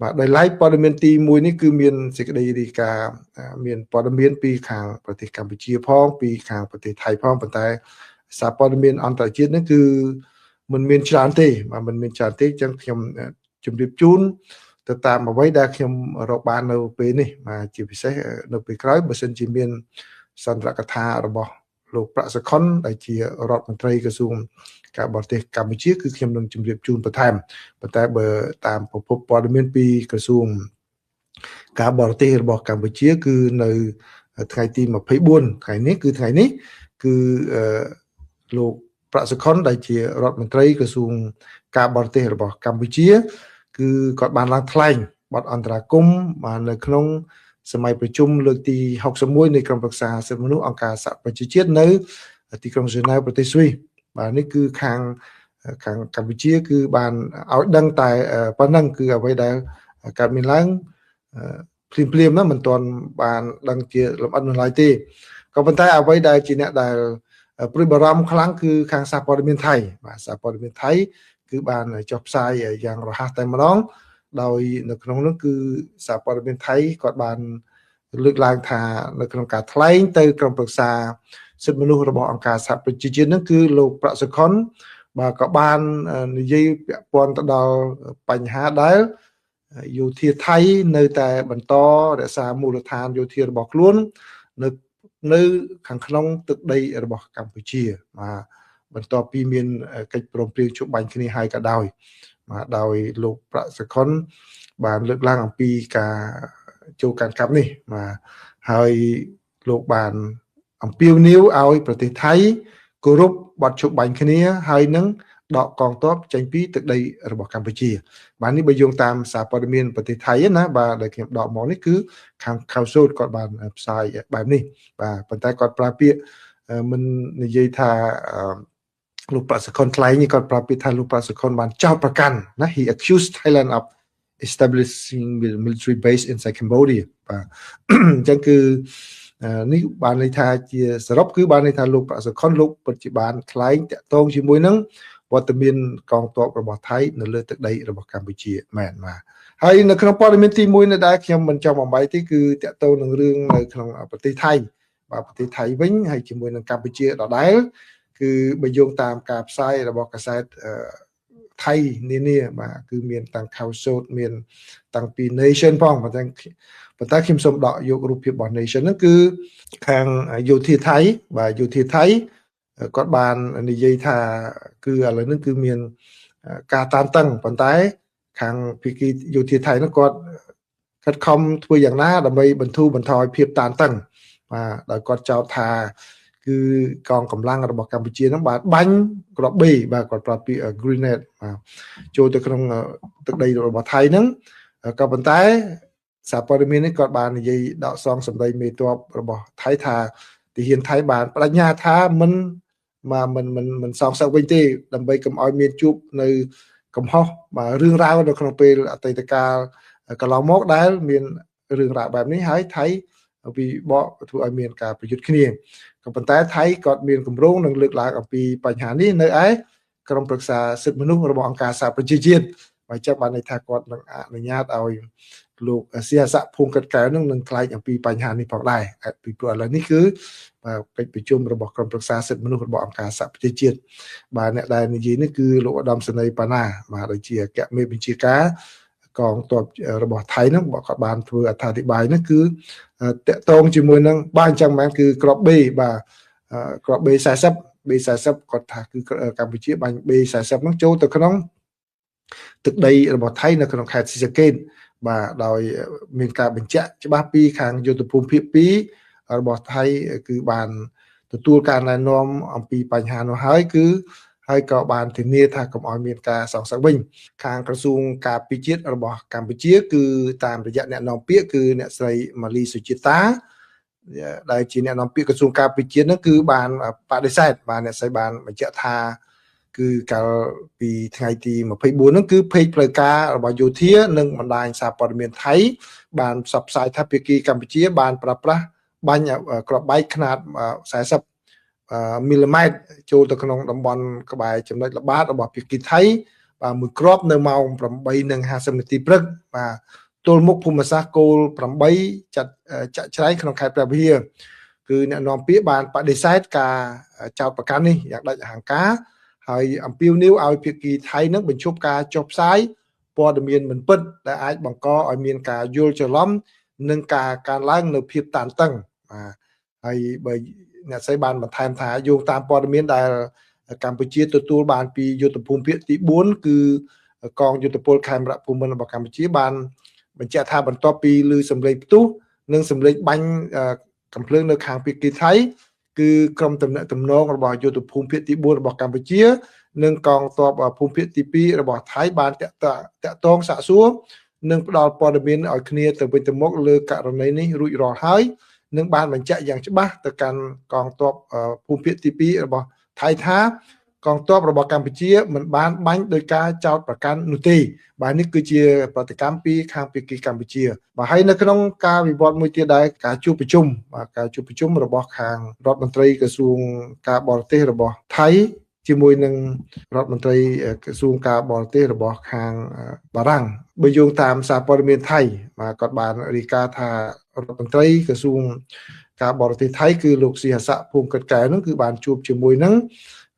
mà đời láiព័ត៌មានទី1នេះគឺមានសេចក្តីរាយការណ៍មានព័ត៌មានពីខាងប្រទេសកម្ពុជាផងពីខាងប្រទេសថៃផងប៉ុន្តែសារព័ត៌មានអន្តរជាតិនេះគឺមិនមានច្រើនទេបាទមិនមានច្រើនទេអញ្ចឹងខ្ញុំជម្រាបជូនទៅតាមអ្វីដែលខ្ញុំរកបាននៅពេលនេះបាទជាពិសេសនៅពេលក្រោយបើសិនជាមានសន្ទរកថារបស់លោកប្រាក់សុខុនដែលជារដ្ឋមន្ត្រីក្រសួងការបរទេសកម្ពុជាគឺខ្ញុំនឹងជម្រាបជូនបន្ថែមប៉ុន្តែបើតាមប្រភពព័ត៌មានពីក្រសួងការបរទេសរបស់កម្ពុជាគឺនៅថ្ងៃទី24ថ្ងៃនេះគឺថ្ងៃនេះគឺលោកប្រាក់សុខុនដែលជារដ្ឋមន្ត្រីក្រសួងការបរទេសរបស់កម្ពុជាគឺគាត់បានឡើងថ្លែងបទអន្តរាគមន៍បាននៅក្នុងសម័យប្រជុំលើកទី61នៃក្រុមប្រឹក្សាសិទ្ធិមនុស្សអង្គការសហប្រជាជាតិនៅទីក្រុងហ្សឺណែវប្រទេសស្វីសបាទនេះគឺខាងកម្ពុជាគឺបានឲ្យដឹងតែប៉ុណ្ណឹងគឺអ្វីដែលកើតមានឡើងភ្លាមៗណាមិនទាន់បានដឹងជាលម្អិតនៅឡើយទេក៏ប៉ុន្តែអ្វីដែលជាអ្នកដែលព្រួយបារម្ភខ្លាំងគឺខាងសារព័ត៌មានថៃបាទសារព័ត៌មានថៃគឺបានចុះផ្សាយយ៉ាងរហ័សតែម្ដងដោយនៅក្នុងនោះគឺសារព័ត៌មានថៃគាត់បានលើកឡើងថានៅក្នុងការថ្លែងទៅក្រុមប្រឹក្សាសិទ្ធិមនុស្សរបស់អង្គការសហប្រជាជាតិនោះគឺលោកប្រាក់សុខុនបាទក៏បាននិយាយពាក់ព័ន្ធទៅដល់បញ្ហាដែលយោធាថៃនៅតែបន្តរក្សាមូលដ្ឋានយោធារបស់ខ្លួននៅខាងក្នុងទឹកដីរបស់កម្ពុជាបាទបន្ទាប់ពីមានកិច្ចព្រមព្រៀងជួបបាញ់គ្នាហើយក៏ដោយបាទដោយលោកប្រាក់សុខុនបានលើកឡើងអំពីការចូលកាន់កាប់នេះបាទហើយលោកបានអំពាវនាវឲ្យប្រទេសថៃគោរពបទជប់បាញ់គ្នាហើយនឹងដកកងទ័ពចេញពីទឹកដីរបស់កម្ពុជាបាទនេះបើយោងតាមសារព័ត៌មានប្រទេសថៃណាបាទដែលខ្ញុំដកមកនេះគឺខាងខៅសូតគាត់បានផ្សាយបែបនេះបាទប៉ុន្តែគាត់ប្រើពាក្យមិននិយាយថាលោកប្រាក់សុខុនថ្លែងនេះគាត់ប្រើពាក្យថាលោកប្រាក់សុខុនបានចោទប្រកាន់ណា he accused Thailand of establishing military base inside Cambodia បាទអញ្ចឹងគឺនេះបានន័យថាជាសរុបគឺបានន័យថាលោកប្រាក់សុខុនលោកពិតជាបានថ្លែងតាក់ទងជាមួយនឹងវត្តមានកងទ័ពរបស់ថៃនៅលើទឹកដីរបស់កម្ពុជាមែនបាទហើយនៅក្នុងព័ត៌មានទី1នៅដែលខ្ញុំមិនចង់បំបីទេគឺតាក់ទងនឹងរឿងនៅក្នុងប្រទេសថៃបាទប្រទេសថៃវិញហើយជាមួយនឹងកម្ពុជាដដែលគឺបើយោងតាមការផ្សាយរបស់កាសែតថៃនានាបាទគឺមានតាំងខៅសូតមានតាំងពី Nation ផងប៉ុន្តែខ្ញុំសូមដកយករូបភាពរបស់ Nation ហ្នឹងគឺខាងយោធាថៃបាទយោធាថៃគាត់បាននិយាយថាគឺឥឡូវនេះគឺមានការតានតឹងប៉ុន្តែខាងភាគីយោធាថៃនោះគាត់ខិតខំធ្វើយ៉ាងណាដើម្បីបន្ធូរបន្ថយភាពតានតឹងបាទដោយគាត់ចោទថាគឺកងកម្លាំងរបស់កម្ពុជាហ្នឹងបានបាញ់គ្រាប់ B បាទគាត់ប្រាប់ពី grenade បាទចូលទៅក្នុងទឹកដីរបស់ថៃហ្នឹងក៏ប៉ុន្តែសារព័ត៌មាននេះគាត់បាននិយាយដកសងសម្ដីមេទ័ពរបស់ថៃថាទាហានថៃបានបដិញ្ញាថាមិនសងសឹកវិញទេដើម្បីកុំឲ្យមានជួបនៅកំហុសបាទរឿងរ៉ាវនៅក្នុងពេលអតីតកាលកន្លងមកដែលមានរឿងរ៉ាវបែបនេះហើយថៃវិបកធ្វើឲ្យមានការប្រយុទ្ធគ្នាក៏ប៉ុន្តែថៃក៏មានគម្រោងនឹងលើកឡើងអំពីបញ្ហានេះនៅឯក្រុមប្រឹក្សាសិទ្ធិមនុស្សរបស់អង្គការសហប្រជាជាតិហើយចឹងបានន័យថាគាត់នឹងអនុញ្ញាតឲ្យលោកសៀស័កភូមិកាត់កែវនឹងថ្លែងអំពីបញ្ហានេះផងដែរពីព្រោះឥឡូវនេះគឺកិច្ចប្រជុំរបស់ក្រុមប្រឹក្សាសិទ្ធិមនុស្សរបស់អង្គការសហប្រជាជាតិបាទអ្នកដែលនិយាយនេះគឺលោកឧត្តមសេនីយ៍ប៉ាណាបាទដែលជាអគ្គមេបញ្ជាការកងទ័ពរបស់ថៃហ្នឹងគាត់បានធ្វើអត្ថាធិប្បាយហ្នឹងគឺតកតងជាមួយនឹងបាទអញ្ចឹងមែនគឺក្រប B បាទក្រប B40 B40 គាត់ថាគឺកម្ពុជាបាញ់ B40 ហ្នឹងចូលទៅក្នុងទឹកដីរបស់ថៃនៅក្នុងខេត្តស៊ីសាកេតបាទដោយមានការបញ្ជាក់ច្បាស់ពីខាងយុទ្ធភូមិភាគ2របស់ថៃគឺបានទទួលការណែនាំអំពីបញ្ហានោះហើយក៏បានធានាថាកុំឲ្យមានការសងសឹកវិញខាងក្រសួងការពារជាតិរបស់កម្ពុជាគឺតាមរយៈអ្នកនាំពាក្យគឺអ្នកស្រីម៉ាលីសុជាតាដែលជាអ្នកនាំពាក្យក្រសួងការពារជាតិនោះគឺបានបដិសេធបាទអ្នកស្រីបានបញ្ជាក់ថាគឺកាលពីថ្ងៃទី24ហ្នឹងគឺเพจផ្លូវការរបស់យោធានិងបណ្ដាញសារព័ត៌មានថៃបានផ្សព្វផ្សាយថាភាគីកម្ពុជាបានប្រើប្រាស់បាញ់គ្រាប់បែកខ្នាត40 មីលីម៉ែត្រចូលទៅក្នុងតំបន់ក្បែរចំណុចល្បាតរបស់ភាគីថៃ បាទមួយគ្រាប់នៅម៉ោង 8:50 នាទីព្រឹកបាទទល់មុខភូមិសាស្ត្រគោល 8 ចាក់ច្រែងក្នុងខេត្តព្រះវិហារគឺអ្នកនាំពាក្យបានបដិសេធការចោទប្រកាន់នេះយ៉ាងដាច់អហង្ការហើយអំពាវនាវឲ្យភាគីថៃនឹងបញ្ឈប់ការចុះផ្សាយព័ត៌មានមិនពិតដែលអាចបង្កឲ្យមានការយល់ច្រឡំនិងការកើនឡើងនៅភាពតានតឹងបាទហើយបើអ្នកស្រីបានបន្ថែមថាយោងតាមព័ត៌មានដែលកម្ពុជាទទួលបានពីយុទ្ធភូមិភាគទី4គឺកងយុទ្ធពលខេមរៈភូមិន្ទរបស់កម្ពុជាបានបញ្ជាក់ថាបន្ទាប់ពីឮសម្លេងផ្ទុះនិងសម្លេងបាញ់កំភ្លើងនៅខាងភាគីថៃគឺក្រុមទំនាក់ទំនងរបស់យុទ្ធភូមិភាគទី4របស់កម្ពុជានិងកងទ័ពភូមិភាគទី2របស់ថៃបានតាក់ទងសាកសួរនិងផ្ដល់ព័ត៌មានឲ្យគ្នាទៅវិញទៅមកលើករណីនេះរួចរាល់ហើយនឹងបានបញ្ជាក់យ៉ាងច្បាស់ទៅកាន់កងទ័ពភូមិភាគទី2របស់ថៃថាកងទ័ពរបស់កម្ពុជាមិនបានបាញ់ដោយការចោទប្រកាន់នោះទេបាទនេះគឺជាប្រតិកម្មពីខាងភាគីកម្ពុជាបាទហើយនៅក្នុងការវិវត្តមួយទៀតដែរការជួបប្រជុំរបស់ខាងរដ្ឋមន្ត្រីក្រសួងការបរទេសរបស់ថៃជាមួយនឹងរដ្ឋមន្ត្រីក្រសួងការបរទេសរបស់ខាងបារាំងបើយោងតាមសារព័ត៌មានថៃបាទគាត់បានរាយការណ៍ថារដ្ឋមន្ត្រីក្រសួងការបរទេសថៃគឺលោកស៊ីហាស័កភូមិកិតកែវនឹងគឺបានជួបជាមួយនឹង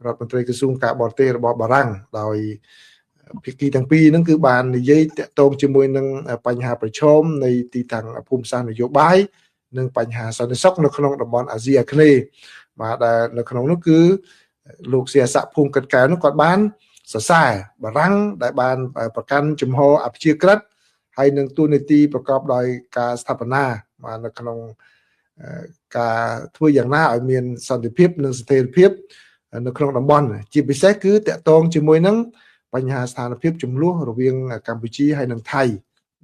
រដ្ឋមន្ត្រីក្រសួងការបរទេសរបស់បារាំងដោយភាគីទាំងពីរហ្នឹងគឺបាននិយាយតាក់ទងជាមួយនឹងបញ្ហាប្រឈមនៃទីតាំងភូមិសាស្ត្រនយោបាយនិងបញ្ហាសន្តិសុខនៅក្នុងតំបន់អាស៊ីអាគ្នេយ៍បាទដែលនៅក្នុងនោះគឺលោកស៊ីហាស័កភូមិកិតកែវនោះគាត់បានសរសើរបារាំងដែលបានប្រកាន់ជំហរអព្យាក្រឹតហើយនឹងទូនីតិប្រកបដោយការស្ថាបនាបាទនៅក្នុងការធ្វើយ៉ាងណាឲ្យមានសន្តិភាពនិងស្ថិរភាពនៅក្នុងតំបន់ជាពិសេសគឺតាក់ទងជាមួយនឹងបញ្ហាស្ថានភាពចំនួនរវាងកម្ពុជាហើយនិងថៃ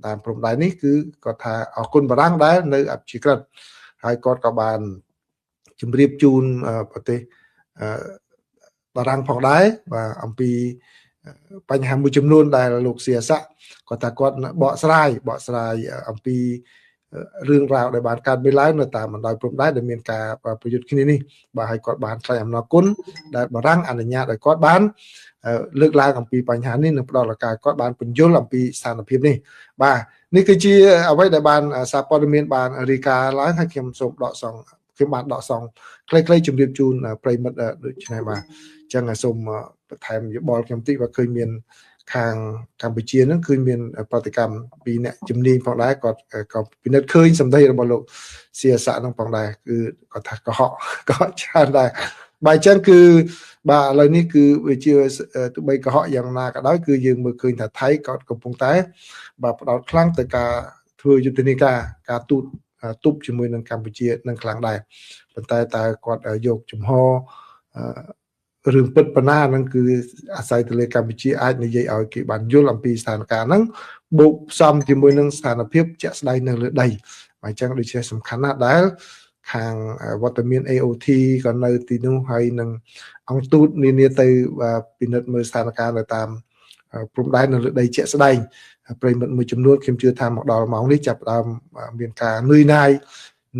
តាមព្រំដែននេះគឺគាត់ថាអរគុណបារាំងដែលនៅអព្យាក្រឹតហើយគាត់ក៏បានជម្រាបជូនប្រទេសបារាំងផងដែរបាទអំពីបញ្ហាមួយចំនួនដែលលោកស៊ីហាស័កគាត់ថាគាត់បកស្រាយអំពីរឿងរ៉ាវដែលបានកើតមានឡើងនៅតាមបណ្ដោយព្រំដែនដែលមានការប្រយុទ្ធគ្នានេះបាទហើយគាត់បានថ្លែងអំណរគុណដែលបារាំងអនុញ្ញាតឲ្យគាត់បានលើកឡើងអំពីបញ្ហានេះនិងផ្ដល់ឱកាសគាត់បានពន្យល់អំពីស្ថានភាពនេះបាទនេះគឺជាអ្វីដែលបានសារព័ត៌មានបានរាយការណ៍ឡើងហើយខ្ញុំសូមដកសងខ្លីៗជម្រាបជូនប្រិមិត្តដូចនេះបាទអញ្ចឹងសូមបន្ថែមយោបល់ខ្ញុំតិចបើឃើញមានខាងកម្ពុជាហ្នឹងគឺមានប្រតិកម្មពីអ្នកជំនាញផងដែរគាត់ក៏ពិនិត្យឃើញសម្ដីរបស់លោកស៊ីហាស័កហ្នឹងផងដែរគឺគាត់ថាកុហកច្រើនដែរបាទអញ្ចឹងគឺបាទឥឡូវនេះគឺវាជាទោះបីកុហកយ៉ាងណាក៏ដោយគឺយើងមើលឃើញថាថៃក៏កំពុងតែបាទផ្ដោតខ្លាំងទៅការធ្វើយុទ្ធនាការទប់ជាមួយនឹងកម្ពុជានឹងខ្លាំងដែរប៉ុន្តែតើគាត់យកជំហររឿងពិតប៉ុណ្ណាហ្នឹងគឺអាស្រ័យទៅលើកម្ពុជាអាចនិយាយឲ្យគេបានយល់អំពីស្ថានភាពហ្នឹងបូកផ្សំជាមួយនឹងស្ថានភាពជាក់ស្ដែងនៅលើដីអញ្ចឹងដូចជាសំខាន់ណាស់ដែលខាងវត្តមាន AOT ក៏នៅទីនោះហើយនឹងអង្គទូតនានាទៅពិនិត្យមើលស្ថានភាពនៅតាមព្រំដែននៅលើដីជាក់ស្ដែងប្រិមិត្តមួយចំនួនខ្ញុំជឿថាមកដល់ម៉ោងនេះចាប់ផ្ដើមមានការនឿយណាយ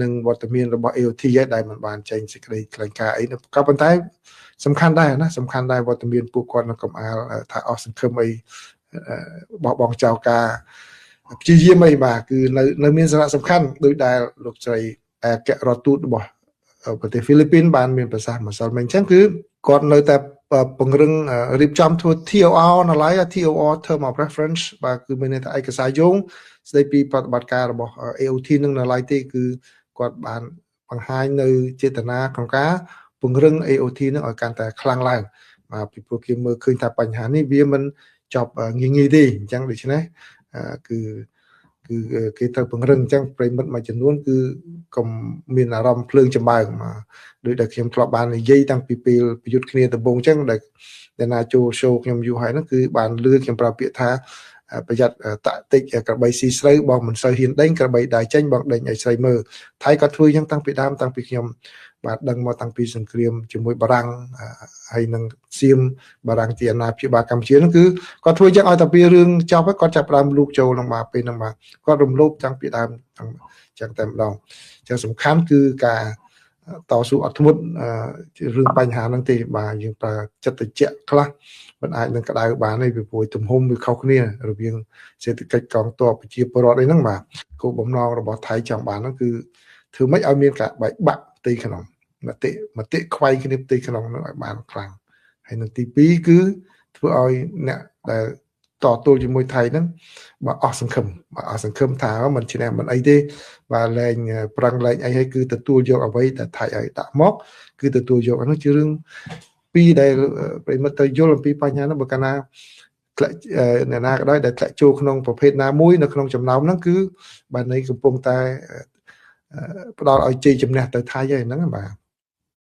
នឹងវត្តមានរបស់ AOT ដែលមិនបានចេញសេចក្តីថ្លែងការណ៍អីក៏ប៉ុន្តែសំខាន់ដែរវត្តមានពួកគាត់នៅកំអាលថាអស់សង្ឃឹមអីបោះបង់ចោលការព្យាយាមអីបាទគឺនៅមានសារៈសំខាន់ដោយដែលលោកស្រីអគ្គរដ្ឋទូតរបស់ប្រទេសហ្វីលីពីនបានមានប្រសាសន៍ម្សិលមិញអញ្ចឹងគឺគាត់នៅតែពង្រឹងរៀបចំធ្វើ TOR នៅឡើយ TOR Term of Reference បាទគឺមានន័យថាឯកសារយោងស្ដីពីប្រតិបត្តិការរបស់ AOT នឹងនៅឡើយទេគឺគាត់បានបង្ហាញនៅចេតនាក្នុងការពង្រឹង AOT នឹងឲ្យកាន់តែខ្លាំងឡើងបាទពីព្រោះគេមើលឃើញថាបញ្ហានេះវាមិនចប់ងាយទេអញ្ចឹងដូច្នេះគឺគេត្រូវពង្រឹងអញ្ចឹងប្រិមិត្តមួយចំនួនគឺកុំមានអារម្មណ៍ភ្លើងចម្បាំងដោយដែលខ្ញុំធ្លាប់បាននិយាយតាំងពីពេលប្រយុទ្ធគ្នាដំបូងអញ្ចឹងដែលណាចូល show ខ្ញុំយូរហើយហ្នឹងគឺបានលឺខ្ញុំប្រើពាក្យថាប្រយ័ត្នតាក់ទិចក្របីស៊ីស្រូវបងមិនសូវហ៊ានដេញក្របីដើរចេញបងដេញឲ្យស្រីមើលថៃក៏ធ្វើអញ្ចឹងតាំងពីដើមតាំងពីខ្ញុំបាទដឹងមកតាំងពីសង្គ្រាមជាមួយបារាំងហើយនឹងសៀមបារាំងជាអាណាព្យាបាលកម្ពុជាហ្នឹងគឺគាត់ធ្វើអញ្ចឹងឲ្យតែពីរឿងចប់ហើយគាត់ចាប់ផ្ដើមលូកចូលក្នុងមកពេលហ្នឹងបាទគាត់រំលោភតាំងពីដើមអញ្ចឹងតែម្ដងអញ្ចឹងសំខាន់គឺការ តស៊ូអត់ធ្មត់រឿងបញ្ហាហ្នឹងទេបាទយើងប្រើចិត្តត្រជាក់ខ្លះមិនអាចនឹងក្តៅបានទេពីព្រោះទំហំវាខុសគ្នារវាងសេដ្ឋកិច្ចកងទ័ពប្រជាពលរដ្ឋអីហ្នឹងបាទគោលបំណងរបស់ថៃចង់បានហ្នឹងគឺធ្វើម៉េចឲ្យមានការបែកបាក់ផ្ទៃក្នុងមតិខ្វែងគ្នាផ្ទៃក្នុងហ្នឹងឲ្យបានខ្លាំងហើយនឹងទី2គឺធ្វើឲ្យអ្នកដែលតទល់ជាមួយថៃហ្នឹងបើអស់សង្ឃឹមថាมันឈ្នះមិនអីទេបាទលែងប្រឹងលែងអីហើយគឺទទួលយកអ្វីដែលថៃឲ្យដាក់មកគឺទទួលយកអានោះជារឿងពីរដែលប្រិមិត្តទៅយល់អំពីបញ្ហានោះបើកាលណាអ្នកណាក៏ដោយដែលធ្លាក់ចូលក្នុងប្រភេទណាមួយនៅក្នុងចំណោមហ្នឹងគឺបាទនៃកំពុងតែផ្ដល់ឲ្យជ័យជំនះទៅថៃហើយហ្នឹងបាទ